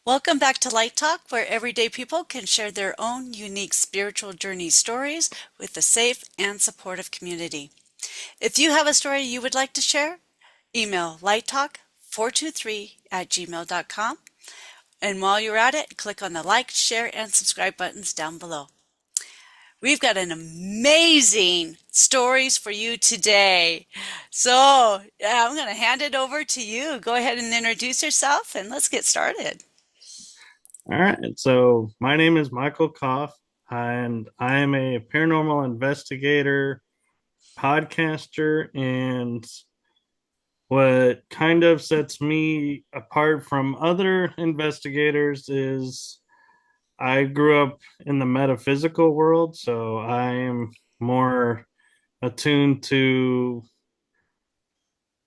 Welcome back to Light Talk, where everyday people can share their own unique spiritual journey stories with a safe and supportive community. If you have a story you would like to share, email lighttalk423 at gmail.com. And while you're at it, click on the like, share, and subscribe buttons down below. We've got an amazing stories for you today. So, I'm going to hand it over to you. Go ahead and introduce yourself and let's get started. All right. So my name is Michael Kopf, and I am a paranormal investigator, podcaster, and what kind of sets me apart from other investigators is I grew up in the metaphysical world, so I am more attuned to,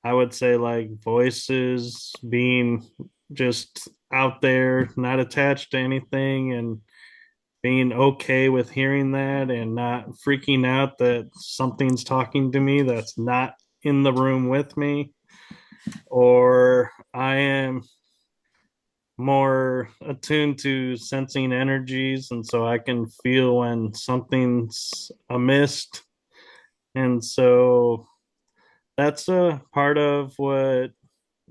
I would say, like voices being just out there, not attached to anything, and being okay with hearing that and not freaking out that something's talking to me that's not in the room with me, or I am more attuned to sensing energies, and so I can feel when something's amiss. And so that's a part of what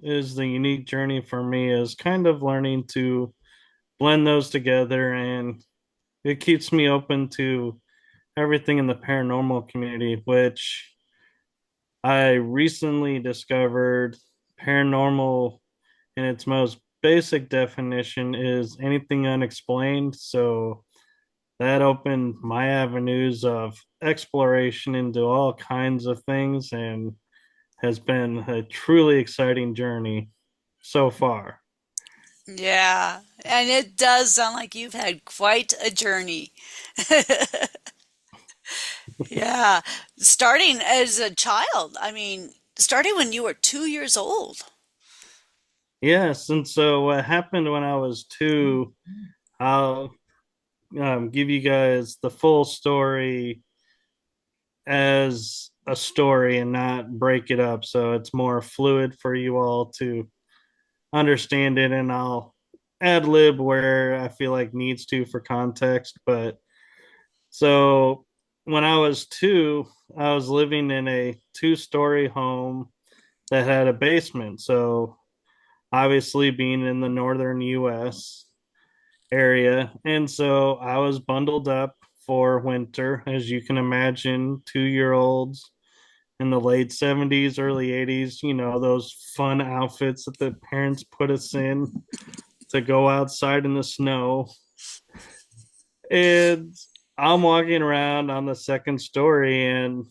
is the unique journey for me, is kind of learning to blend those together, and it keeps me open to everything in the paranormal community, which I recently discovered paranormal in its most basic definition is anything unexplained. So that opened my avenues of exploration into all kinds of things and has been a truly exciting journey so far. Yeah, and it does sound like you've had quite a journey. Yeah, starting as a child. Starting when you were 2 years old. Yes, and so what happened when I was two, I'll give you guys the full story as a story and not break it up so it's more fluid for you all to understand it, and I'll ad lib where I feel like needs to for context. But so when I was two, I was living in a two-story home that had a basement. So obviously being in the northern US area, and so I was bundled up for winter, as you can imagine, 2 year olds in the late 70s, early 80s, those fun outfits that the parents put us in to go outside in the snow. And I'm walking around on the second story, and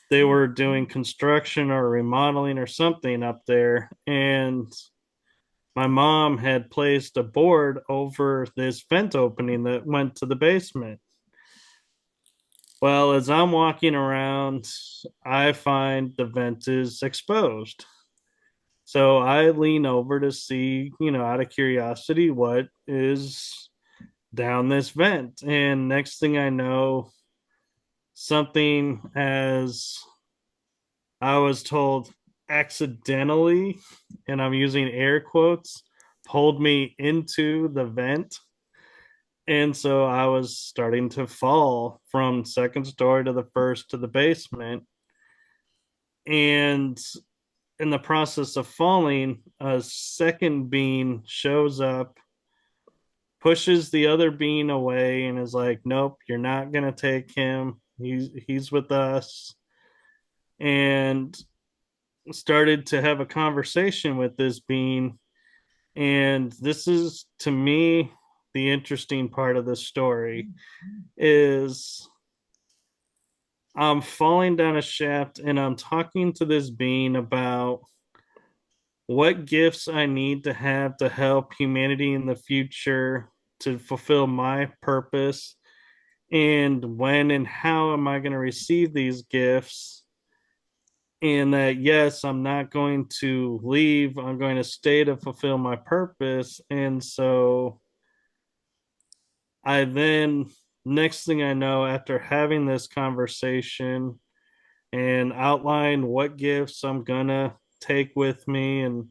they were doing construction or remodeling or something up there. And my mom had placed a board over this vent opening that went to the basement. Well, as I'm walking around, I find the vent is exposed. So I lean over to see, out of curiosity, what is down this vent. And next thing I know, something, as I was told, accidentally, and I'm using air quotes, pulled me into the vent. And so I was starting to fall from second story to the first to the basement. And in the process of falling, a second being shows up, pushes the other being away, and is like, "Nope, you're not gonna take him. He's with us." And started to have a conversation with this being. And this is, to me, the interesting part of this story is I'm falling down a shaft and I'm talking to this being about what gifts I need to have to help humanity in the future to fulfill my purpose, and when and how am I going to receive these gifts. And that, yes, I'm not going to leave, I'm going to stay to fulfill my purpose. And so I then, next thing I know, after having this conversation and outline what gifts I'm gonna take with me and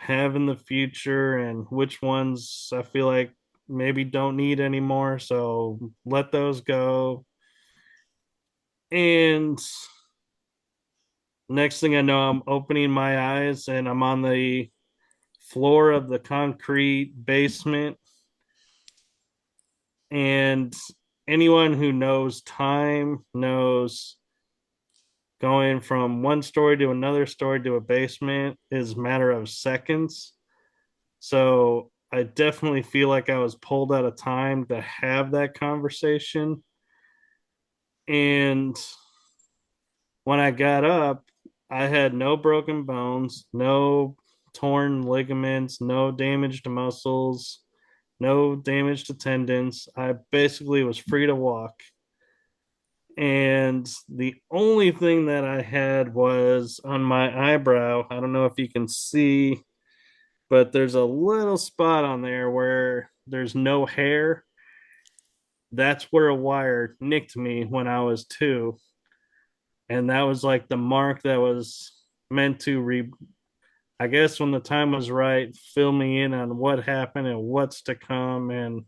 have in the future and which ones I feel like maybe don't need anymore. So let those go. And next thing I know, I'm opening my eyes and I'm on the floor of the concrete basement. And anyone who knows time knows going from one story to another story to a basement is a matter of seconds. So I definitely feel like I was pulled out of time to have that conversation. And when I got up, I had no broken bones, no torn ligaments, no damaged muscles, no damage to tendons. I basically was free to walk. And the only thing that I had was on my eyebrow. I don't know if you can see, but there's a little spot on there where there's no hair. That's where a wire nicked me when I was two. And that was like the mark that was meant to I guess when the time was right, fill me in on what happened and what's to come. And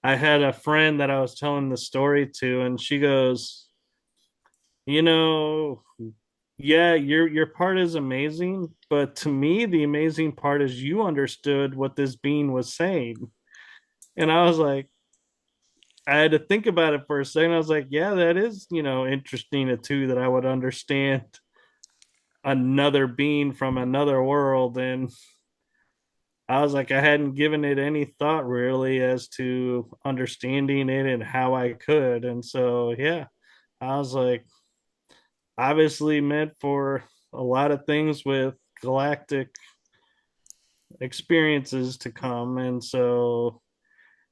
I had a friend that I was telling the story to, and she goes, you know, yeah, your part is amazing, but to me, the amazing part is you understood what this being was saying. And I was like, I had to think about it for a second. I was like, yeah, that is, interesting too, that I would understand another being from another world. And I was like, I hadn't given it any thought really as to understanding it and how I could. And so, yeah, I was like, obviously meant for a lot of things with galactic experiences to come. And so,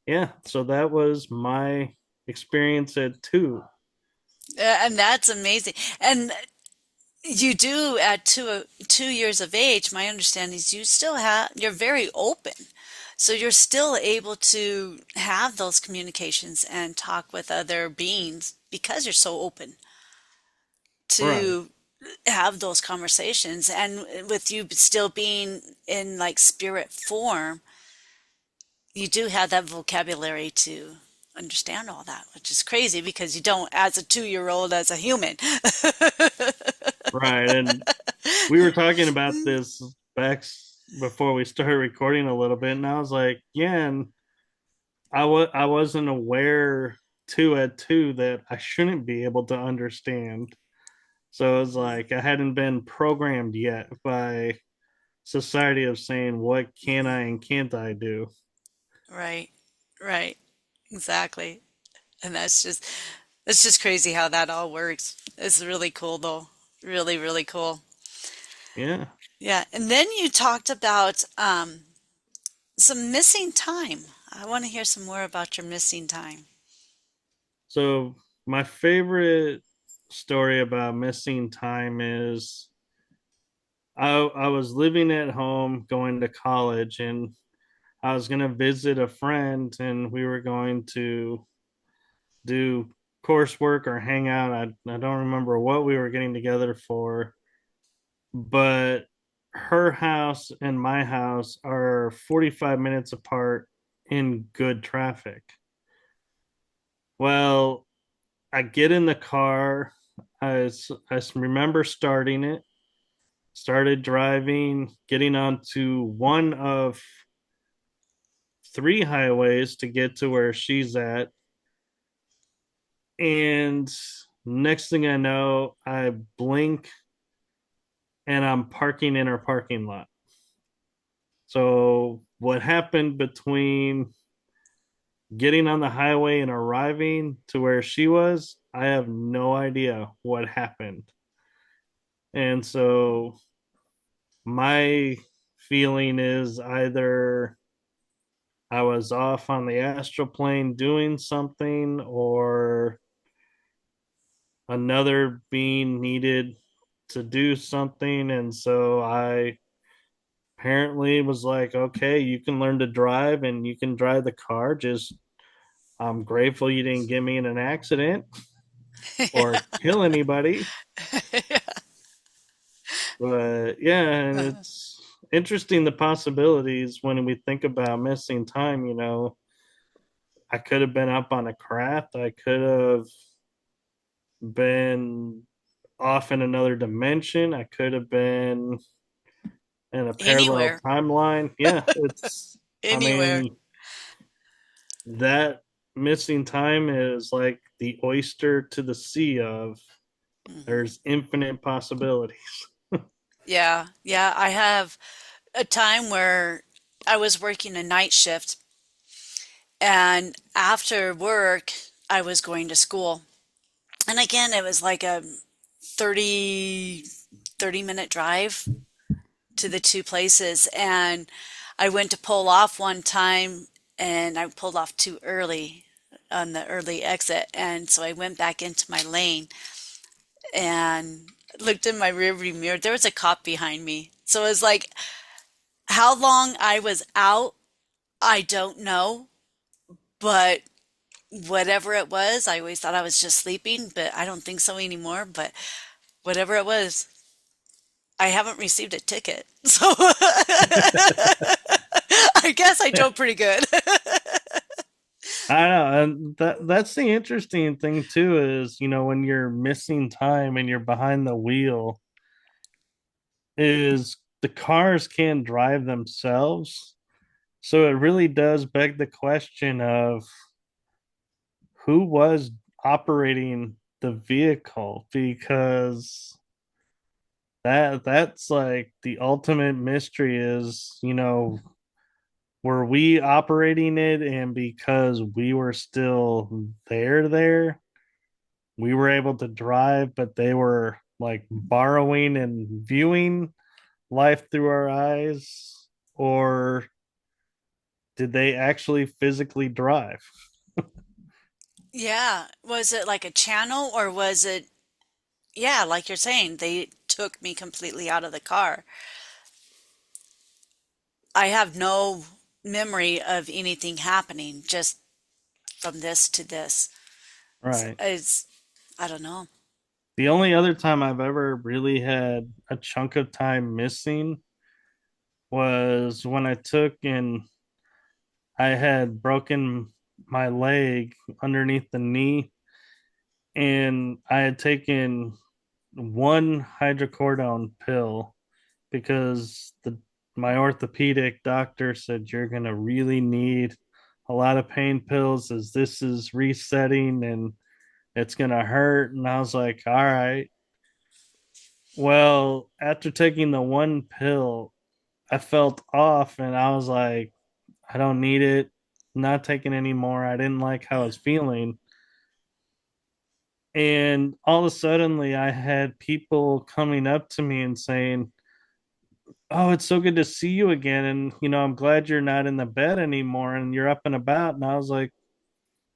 yeah, so that was my experience at two. And that's amazing. And you do at 2 years of age, my understanding is you still have, you're very open. So you're still able to have those communications and talk with other beings because you're so open Right. to have those conversations. And with you still being in like spirit form, you do have that vocabulary to understand all that, which is crazy because you don't as a 2-year-old as a human. Right. And we were talking about this back before we started recording a little bit, and I was like, yeah, and I wasn't aware two at two that I shouldn't be able to understand. So it's like I hadn't been programmed yet by society of saying what can I and can't I do. Right, right, exactly. And it's just crazy how that all works. It's really cool though. Really, really cool. Yeah. Yeah. And then you talked about some missing time. I want to hear some more about your missing time. So my favorite story about missing time is I was living at home going to college, and I was going to visit a friend and we were going to do coursework or hang out. I don't remember what we were getting together for, but her house and my house are 45 minutes apart in good traffic. Well, I get in the car. I remember starting it, started driving, getting onto one of three highways to get to where she's at. And next thing I know, I blink and I'm parking in her parking lot. So, what happened between getting on the highway and arriving to where she was, I have no idea what happened. And so, my feeling is either I was off on the astral plane doing something, or another being needed to do something. And so I apparently was like, okay, you can learn to drive and you can drive the car. Just I'm grateful you didn't get me in an accident or kill anybody. But yeah, and interesting the possibilities when we think about missing time. I could have been up on a craft. I could have been off in another dimension. I could have been in a parallel Anywhere, timeline. Yeah, I anywhere. mean, that missing time is like the oyster to the sea of Hmm. there's infinite possibilities. Yeah, yeah. I have a time where I was working a night shift, and after work, I was going to school. And again, it was like a 30 30-minute drive to the two places. And I went to pull off one time, and I pulled off too early on the early exit. And so I went back into my lane and looked in my rearview mirror. There was a cop behind me. So it was like, how long I was out, I don't know. But whatever it was, I always thought I was just sleeping, but I don't think so anymore. But whatever it was, I haven't received a ticket. So I guess I drove pretty good. I know, and that's the interesting thing too is, when you're missing time and you're behind the wheel, is the cars can drive themselves. So it really does beg the question of who was operating the vehicle, because that's like the ultimate mystery is, were we operating it, and because we were still there, we were able to drive, but they were like borrowing and viewing life through our eyes, or did they actually physically drive? Yeah. Was it like a channel, or was it, yeah, like you're saying, they took me completely out of the car? I have no memory of anything happening just from this to this. So Right. I don't know. The only other time I've ever really had a chunk of time missing was when I took and I had broken my leg underneath the knee, and I had taken one hydrocodone pill because the my orthopedic doctor said you're going to really need a lot of pain pills as this is resetting and it's going to hurt. And I was like, all right. Well, after taking the one pill, I felt off and I was like, I don't need it. I'm not taking any more. I didn't like how I was feeling. And all of a sudden, I had people coming up to me and saying, "Oh, it's so good to see you again. And, I'm glad you're not in the bed anymore and you're up and about." And I was like,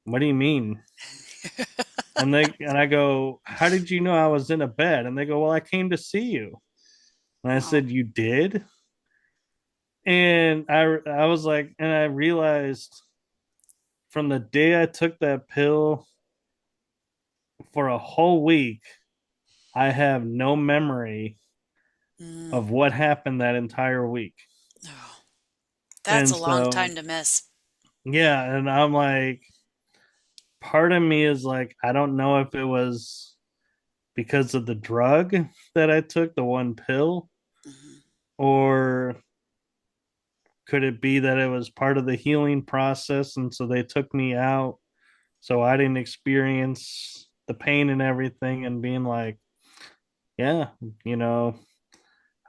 "What do you mean?" And I go, "How did you know I was in a bed?" And they go, "Well, I came to see you." And I Oh. said, "You did?" And I was like, and I realized from the day I took that pill for a whole week, I have no memory Mm. of what happened that entire week. Oh. That's And a long so, time to miss. yeah, and I'm like, part of me is like, I don't know if it was because of the drug that I took, the one pill, Hmm. or could it be that it was part of the healing process? And so they took me out so I didn't experience the pain and everything, and being like, yeah, you know,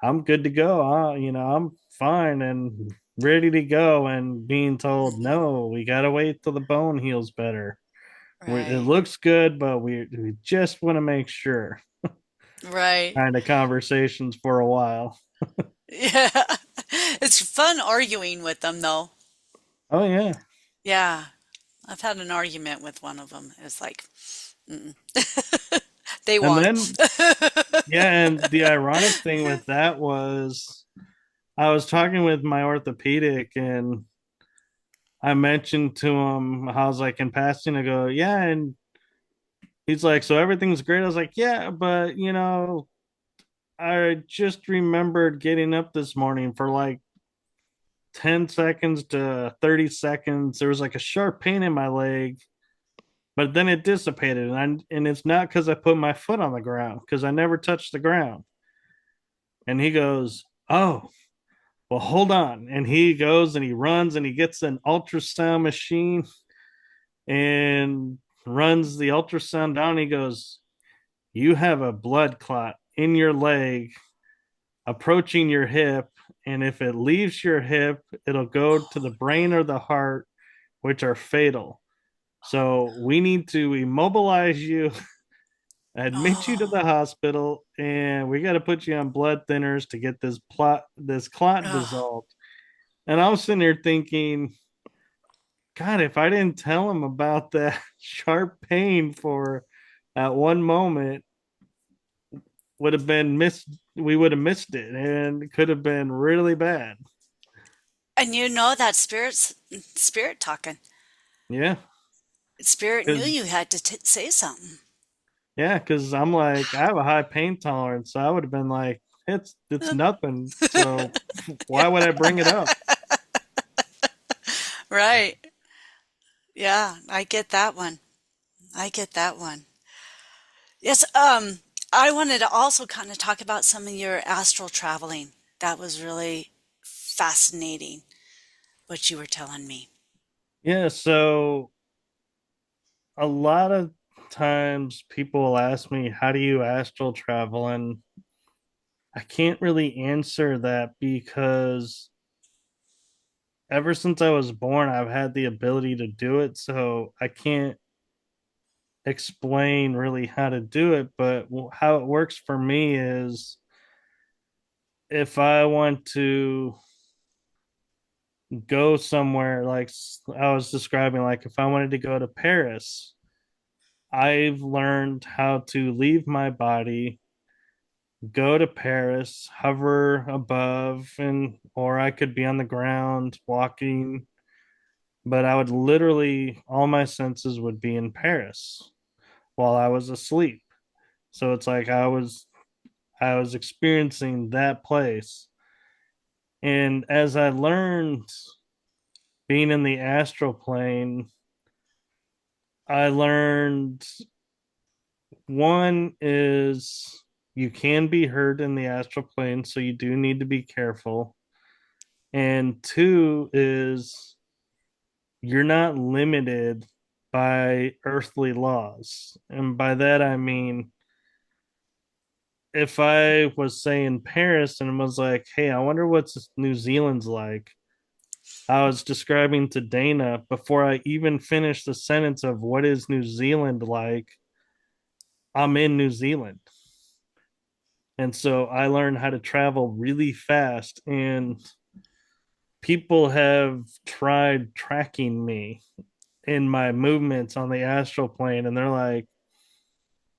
I'm good to go. I'm fine and ready to go. And being told, Hmm. no, we got to wait till the bone heals better. It Right. looks good, but we just want to make sure. Right. Kind of conversations for a while. Yeah. It's fun arguing with them, though. Oh, yeah. Yeah. I've had an argument with one of them. It's like, mm-mm. They And won. then, yeah. And the ironic thing with that was I was talking with my orthopedic and I mentioned to him, I was like in passing, I go, yeah. And he's like, so everything's great. I was like, yeah, but I just remembered getting up this morning for like 10 seconds to 30 seconds. There was like a sharp pain in my leg, but then it dissipated. And it's not because I put my foot on the ground, because I never touched the ground. And he goes, "Oh, well, hold on." And he goes and he runs and he gets an ultrasound machine and runs the ultrasound down. He goes, "You have a blood clot in your leg approaching your hip. And if it leaves your hip, it'll go to the brain or the heart, which are fatal. So we need to immobilize you, admit you to Oh, the hospital, and we got to put you on blood thinners to get this clot oh. dissolved." And I was sitting there thinking, God, if I didn't tell him about that sharp pain for at one moment, would have been missed. We would have missed it, and it could have been really bad. And you know that spirit talking. Yeah, Spirit knew because you had to say something. I'm like, I have a high pain tolerance, so I would have been like, it's nothing. So why would I bring it up? Right. Yeah, I get that one. I get that one. Yes, I wanted to also kind of talk about some of your astral traveling. That was really fascinating, what you were telling me. Yeah, so a lot of times people will ask me, how do you astral travel? And I can't really answer that because ever since I was born, I've had the ability to do it. So I can't explain really how to do it. But how it works for me is if I want to go somewhere, like I was describing, like if I wanted to go to Paris, I've learned how to leave my body, go to Paris, hover above, and or I could be on the ground walking, but I would literally all my senses would be in Paris while I was asleep. So it's like I was experiencing that place. And as I learned being in the astral plane, I learned one is you can be hurt in the astral plane, so you do need to be careful. And two is you're not limited by earthly laws. And by that, I mean, if I was, say, in Paris and was like, hey, I wonder what's New Zealand's like, I was describing to Dana before I even finished the sentence of what is New Zealand like, I'm in New Zealand. And so I learned how to travel really fast. And people have tried tracking me in my movements on the astral plane. And they're like,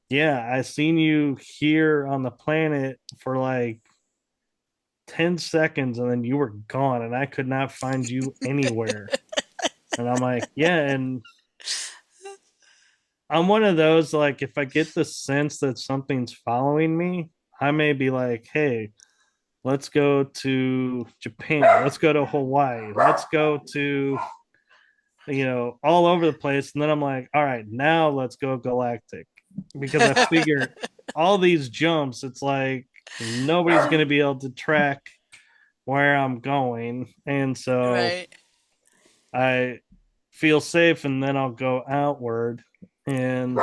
yeah, I seen you here on the planet for like 10 seconds and then you were gone and I could not find you anywhere. And I'm like, yeah. And I'm one of those, like, if I get the sense that something's following me, I may be like, hey, let's go to Japan. Let's go to Hawaii. Let's go to, all over the place. And then I'm like, all right, now let's go galactic. Because I figure all these jumps, it's like nobody's going to be able to track where I'm going. And so Right. I feel safe and then I'll go outward. And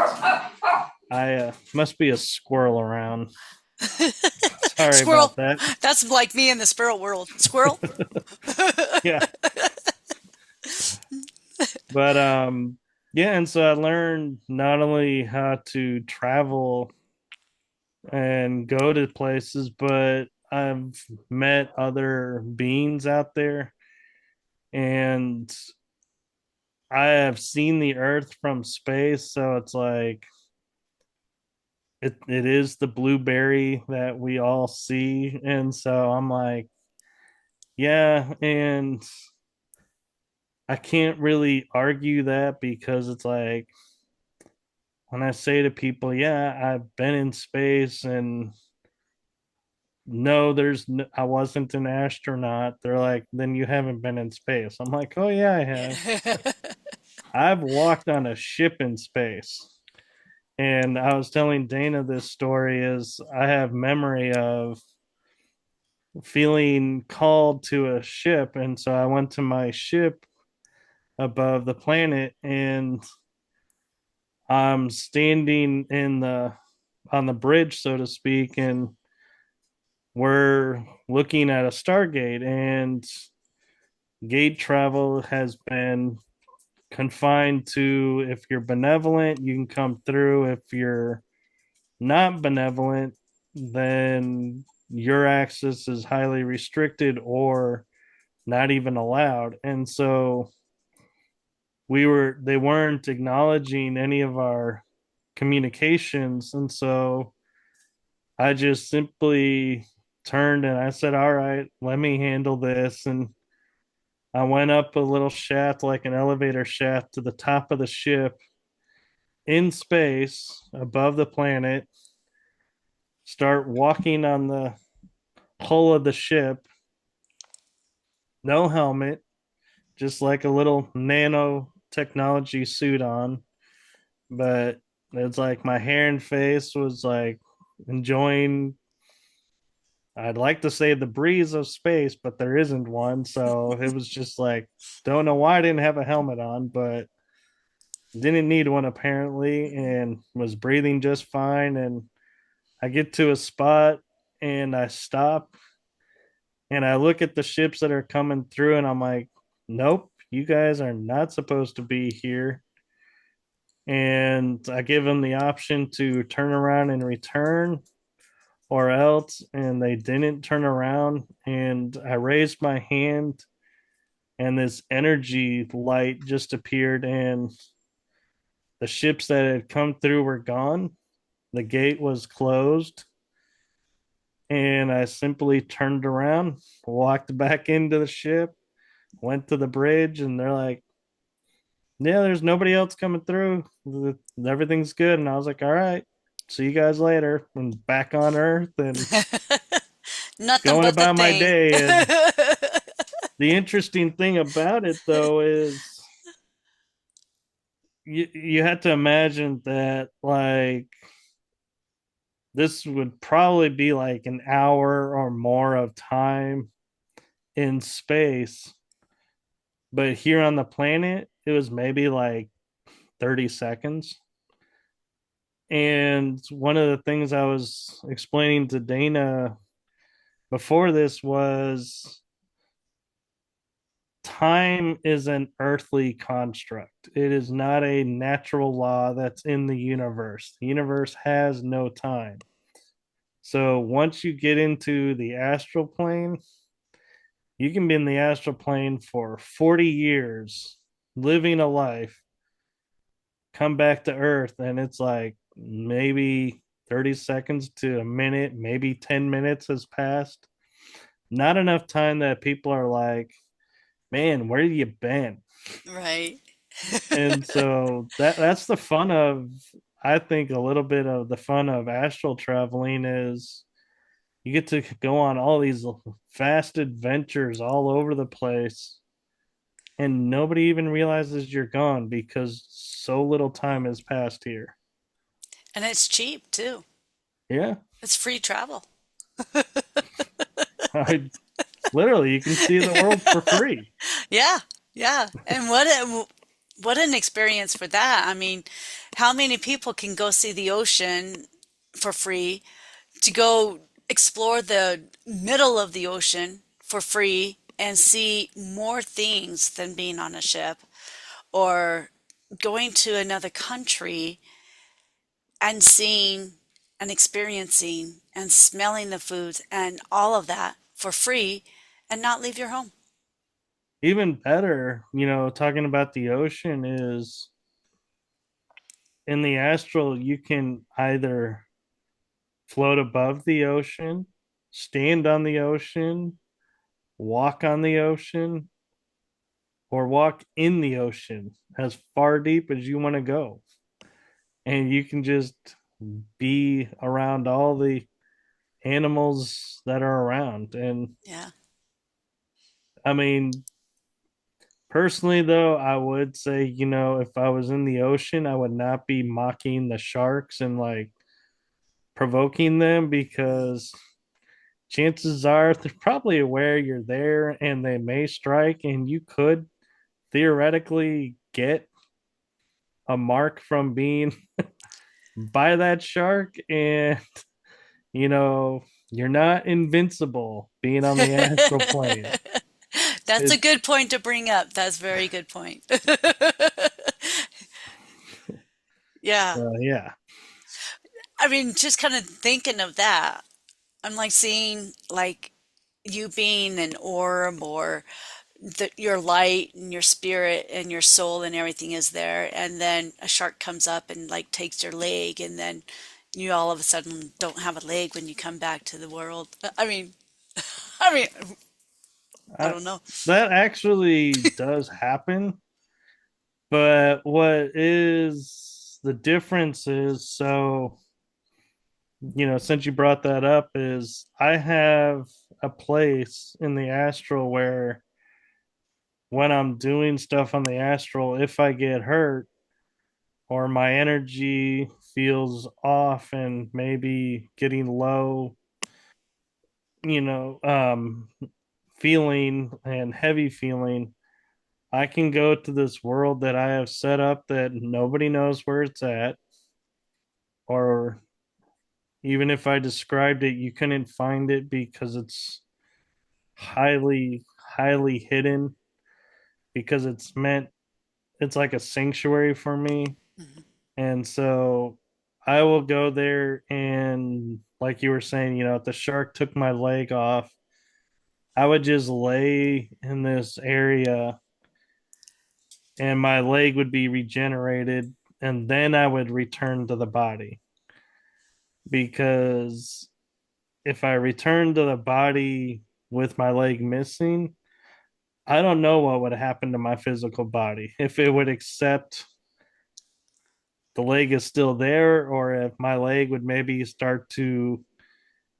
I must be a squirrel around. Sorry about Squirrel. that. That's like me in the sparrow world. Squirrel. Yeah. But yeah, and so I learned not only how to travel and go to places, but I've met other beings out there and I have seen the earth from space, so it's like it is the blueberry that we all see. And so I'm like, yeah, and I can't really argue that because it's like when I say to people, yeah, I've been in space and no, I wasn't an astronaut. They're like, then you haven't been in space. I'm like, oh yeah, I have. I've walked on a ship in space. And I was telling Dana this story is I have memory of feeling called to a ship. And so I went to my ship above the planet and I'm standing in the on the bridge, so to speak, and we're looking at a Stargate, and gate travel has been confined to if you're benevolent, you can come through. If you're not benevolent, then your access is highly restricted or not even allowed. And so they weren't acknowledging any of our communications. And so I just simply turned and I said, all right, let me handle this. And I went up a little shaft, like an elevator shaft, to the top of the ship in space above the planet, start walking on the hull of the ship, no helmet, just like a little nanotechnology suit on. But it's like my hair and face was like enjoying, I'd like to say, the breeze of space, but there isn't one. So it was just like, don't know why I didn't have a helmet on, but didn't need one apparently, and was breathing just fine. And I get to a spot and I stop and I look at the ships that are coming through and I'm like, nope, you guys are not supposed to be here. And I give them the option to turn around and return or else, and they didn't turn around. And I raised my hand and this energy light just appeared and the ships that had come through were gone. The gate was closed and I simply turned around, walked back into the ship, went to the bridge, and they're like, yeah, there's nobody else coming through. Everything's good. And I was like, all right, see you guys later. And back on Earth and Nothing going but the about my thing. day. And the interesting thing about it, though, is you had to imagine that, like, this would probably be like an hour or more of time in space. But here on the planet, it was maybe like 30 seconds. And one of the things I was explaining to Dana before this was time is an earthly construct. It is not a natural law that's in the universe. The universe has no time. So once you get into the astral plane, you can be in the astral plane for 40 years, living a life, come back to Earth, and it's like maybe 30 seconds to a minute, maybe 10 minutes has passed. Not enough time that people are like, man, where have you been? Right. And so that's the fun of, I think a little bit of the fun of astral traveling is you get to go on all these vast adventures all over the place and nobody even realizes you're gone because so little time has passed here. And it's cheap too. Yeah. It's free travel. I literally, you can see the world for free. Yeah, yeah. And what an experience for that. I mean, how many people can go see the ocean for free, to go explore the middle of the ocean for free and see more things than being on a ship, or going to another country and seeing and experiencing and smelling the foods and all of that for free and not leave your home. Even better, talking about the ocean is in the astral, you can either float above the ocean, stand on the ocean, walk on the ocean, or walk in the ocean as far deep as you want to go. And you can just be around all the animals that are around. And Yeah. I mean, personally, though, I would say, if I was in the ocean, I would not be mocking the sharks and like provoking them, because chances are they're probably aware you're there and they may strike, and you could theoretically get a mark from being by that shark. And, you know, you're not invincible being on the astral plane. That's a It's, good point to bring up. That's a very good point. Yeah. yeah. I mean, just kind of thinking of that, I'm like seeing like you being an orb or your light and your spirit and your soul and everything is there, and then a shark comes up and like takes your leg, and then you all of a sudden don't have a leg when you come back to the world. I mean, I I, don't know. that actually does happen. But what is the difference is, so, since you brought that up, is I have a place in the astral where when I'm doing stuff on the astral, if I get hurt or my energy feels off and maybe getting low, you know, um, feeling and heavy feeling, I can go to this world that I have set up that nobody knows where it's at. Or even if I described it, you couldn't find it because it's highly, highly hidden, because it's like a sanctuary for me. Mhm. And so I will go there, and like you were saying, if the shark took my leg off, I would just lay in this area and my leg would be regenerated, and then I would return to the body. Because if I return to the body with my leg missing, I don't know what would happen to my physical body. If it would accept the leg is still there, or if my leg would maybe start to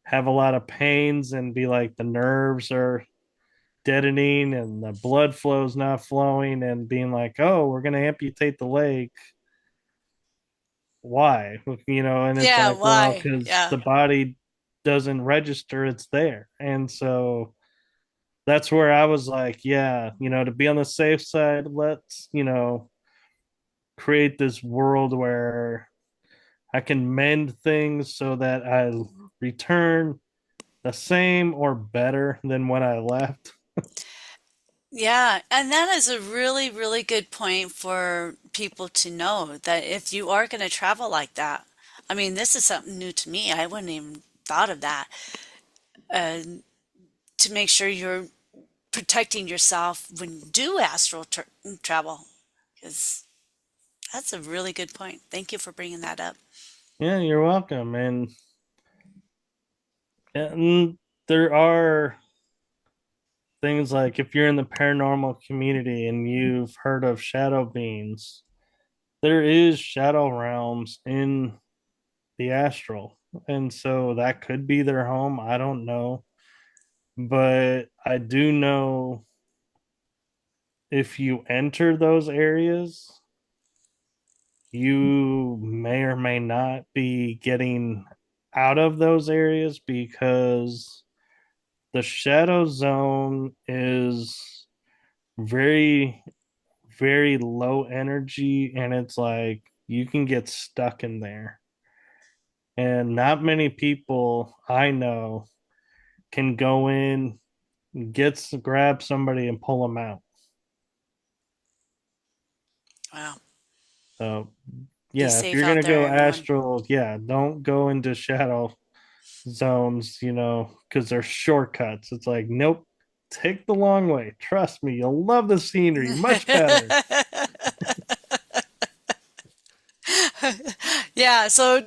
have a lot of pains and be like the nerves are deadening and the blood flow's not flowing, and being like, oh, we're going to amputate the leg. Why? And it's Yeah, like, well, why? because Yeah. the body doesn't register it's there. And so that's where I was like, yeah, to be on the safe side, let's, create this world where I can mend things so that I return the same or better than when I left. Yeah, and that is a really, really good point for people to know that if you are going to travel like that, I mean, this is something new to me. I wouldn't even thought of that. Uh, to make sure you're protecting yourself when you do astral travel, because that's a really good point. Thank you for bringing that up. Yeah, you're welcome. And there are things like, if you're in the paranormal community and you've heard of shadow beings, there is shadow realms in the astral. And so that could be their home. I don't know. But I do know if you enter those areas, you may or may not be getting out of those areas, because the shadow zone is very, very low energy, and it's like you can get stuck in there. And not many people I know can go in, grab somebody and pull them out. Wow. So Be yeah, if safe you're out gonna there, go everyone. astral, yeah, don't go into shadow zones, because they're shortcuts. It's like, nope, take the long way. Trust me, you'll love the scenery much better. Yeah, so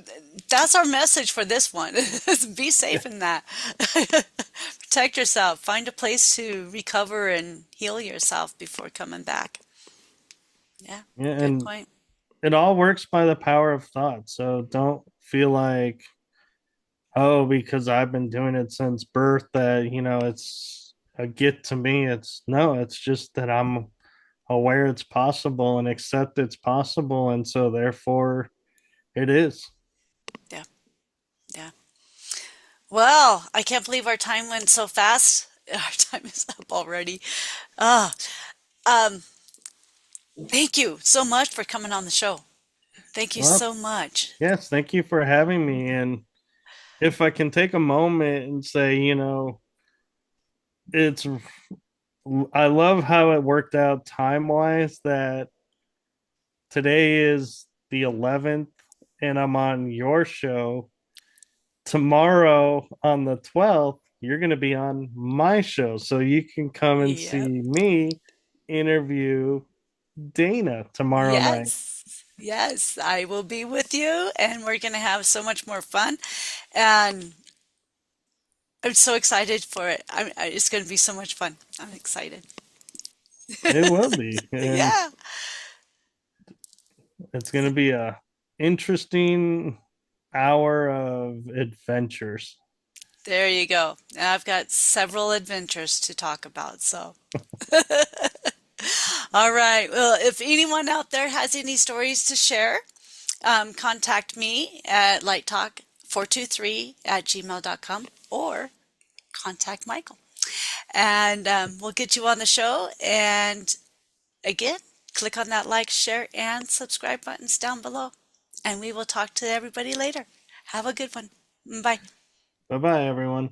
that's our message for this one. Be Yeah, safe in that. Protect yourself. Find a place to recover and heal yourself before coming back. Yeah, yeah, good and point. it all works by the power of thought. So don't feel like oh, because I've been doing it since birth, that, it's a gift to me. It's no, it's just that I'm aware it's possible and accept it's possible. And so therefore it is. Yeah, yeah. Well, I can't believe our time went so fast. Our time is up already. Ah, um, thank you so much for coming on the show. Thank you Well, so much. yes, thank you for having me. And if I can take a moment and say, it's I love how it worked out time wise, that today is the 11th and I'm on your show. Tomorrow on the 12th, you're going to be on my show. So you can come and Yep. see me interview Dana tomorrow night. Yes. Yes, I will be with you and we're going to have so much more fun. And I'm so excited for it. It's going to be so much fun. I'm excited. It will be. And Yeah. it's going to be a interesting hour of adventures. There you go. I've got several adventures to talk about. So, all right. Well, if anyone out there has any stories to share, contact me at lighttalk423 at gmail.com or contact Michael. And we'll get you on the show. And again, click on that like, share, and subscribe buttons down below. And we will talk to everybody later. Have a good one. Bye. Bye bye, everyone.